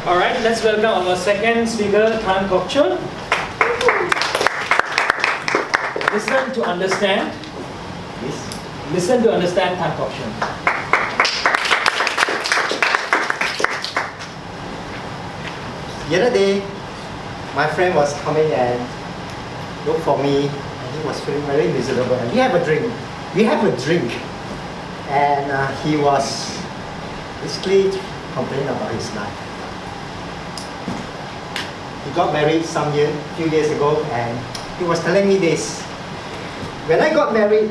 All right, let's welcome our second speaker, Tan Kok Chun. Listen to understand. Listen to understand Tan Kok Chun. The other day, my friend was coming and looked for me, and he was feeling very miserable. And we have a drink. And he was basically complaining about his life. He got married few years ago, and he was telling me this. When I got married,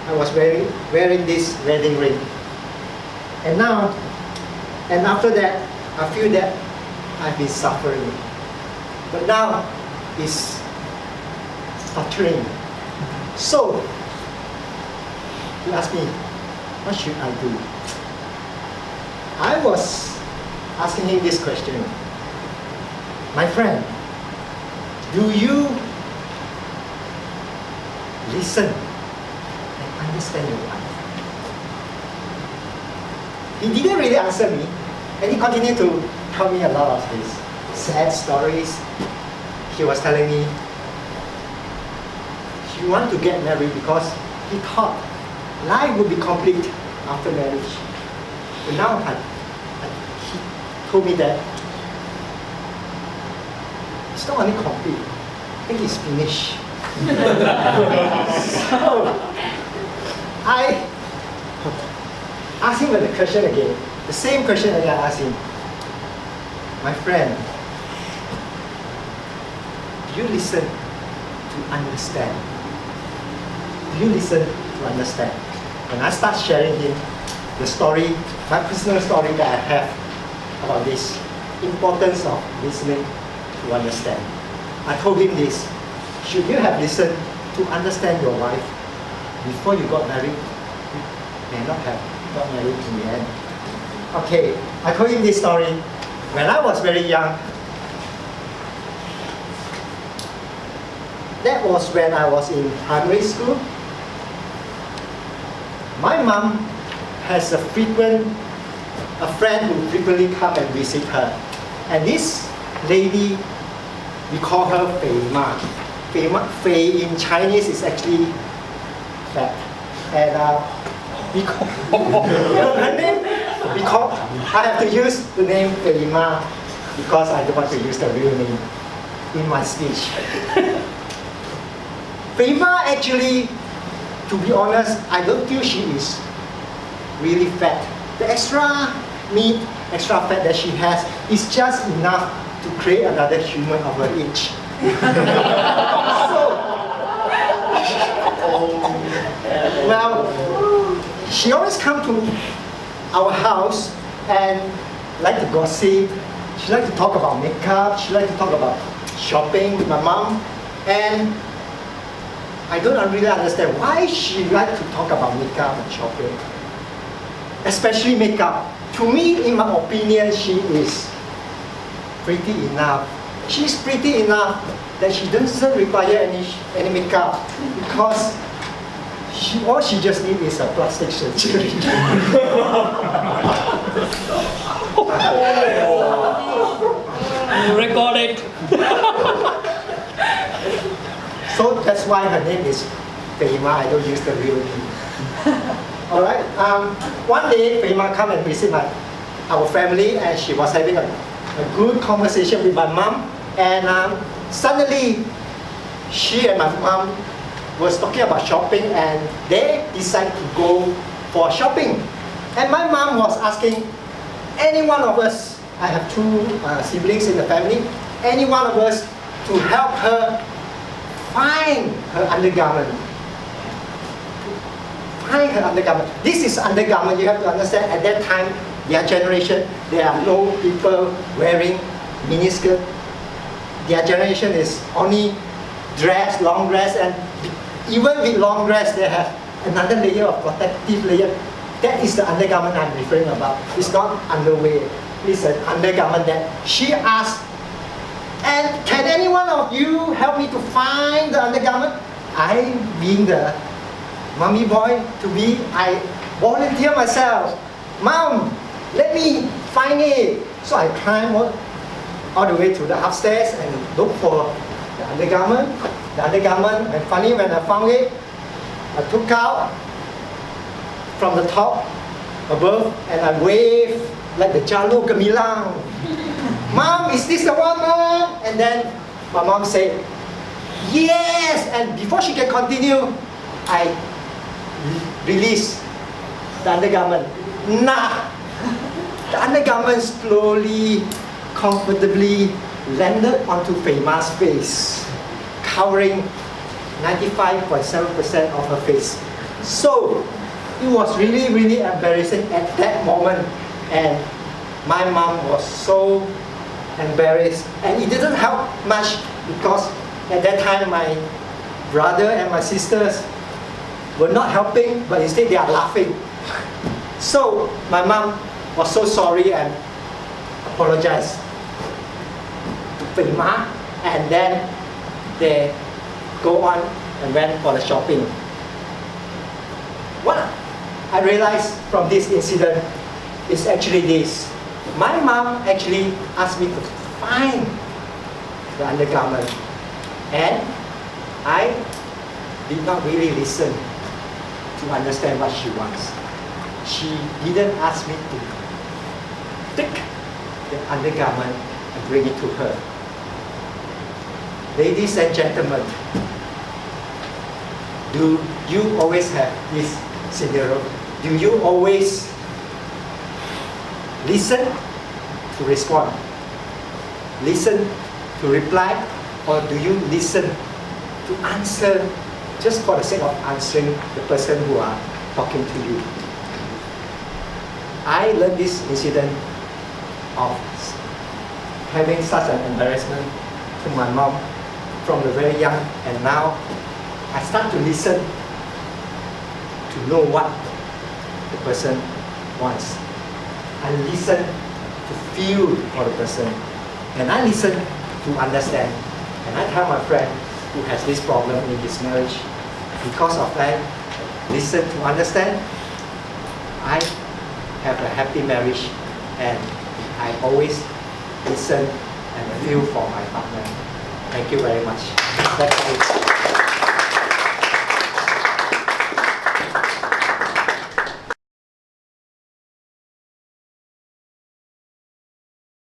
I was wearing this wedding ring. And after that, I feel that I've been suffering. But now, it's torturing. So, he asked me, what should I do? I was asking him this question. My friend, do you listen and understand your wife? He didn't really answer me, and he continued to tell me a lot of his sad stories. He was telling me he wanted to get married because he thought life would be complete after marriage. But now he told me that it's not only complete, I think it's finished. So I asked him the question again, the same question that I asked him. My friend, do you listen to understand? Do you listen to understand? When I start sharing him the story, my personal story that I have about this importance of listening to understand. I told him this: should you have listened to understand your wife before you got married, you may not have got married in the end. Okay, I told him this story. When I was very young, that was when I was in primary school. My mom has a friend who frequently come and visit her. And this lady, we call her Fei Ma. Fei in Chinese is actually fat. And her name, I have to use the name Fei Ma because I don't want to use the real name in my speech. Fei Ma actually, to be honest, I don't feel she is really fat. The extra meat, extra fat that she has is just enough to create another human of her age. She always come to our house and like to gossip. She like to talk about makeup. She like to talk about shopping with my mom. And I don't really understand why she like to talk about makeup and shopping. Especially makeup. To me, in my opinion, she is pretty enough. She's pretty enough that she doesn't require any makeup because all she just needs is a plastic surgery. Record it. So that's why her name is Fei Ma. I don't use the real name. Alright, one day Fei Ma come and visit our family, and she was having a good conversation with my mom, and suddenly she and my mom was talking about shopping, and they decided to go for shopping. And my mom was asking any one of us, I have two siblings in the family, any one of us to help her find her undergarment. Find her undergarment. This is undergarment, you have to understand, at that time, their generation, there are no people wearing miniskirt. Their generation is only dress, long dress, and even with long dress, they have another layer of protective layer. That is the undergarment I'm referring about. It's not underwear. It's an undergarment that she asked. And can any one of you help me to find the undergarment? I, being the mommy boy to be, I volunteer myself. Mom, let me find it. So I climbed all the way to the upstairs and look for the undergarment. The undergarment, and funny, when I found it, I took out from the top above and I waved like the Jalo Gemilang. Mom, is this the one, Mom? And then my mom said, yes! And before she can continue, I released the undergarment. Nah! The undergarment slowly, comfortably landed onto Feima's face, covering 95.7% of her face. So, it was really, really embarrassing at that moment. And my mom was so embarrassed. And it didn't help much because at that time my brother and my sisters were not helping, but instead they are laughing. So my mom was so sorry and apologized to Feima, and then they go on and went for the shopping. What I realized from this incident is actually this. My mom actually asked me to find the undergarment, and I did not really listen to understand what she wants. She didn't ask me to take the undergarment and bring it to her. Ladies and gentlemen, do you always have this scenario? Do you always listen to respond? Listen to reply? Or do you listen to answer just for the sake of answering the person who are talking to you? I learned this incident of having such an embarrassment to my mom from the very young, and now I start to listen to know what the person wants. I listen to feel for the person, and I listen to understand. And I tell my friend who has this problem in his marriage, because of that, listen to understand, I have a happy marriage, and I always listen and feel for my partner. Thank you very much. That's it.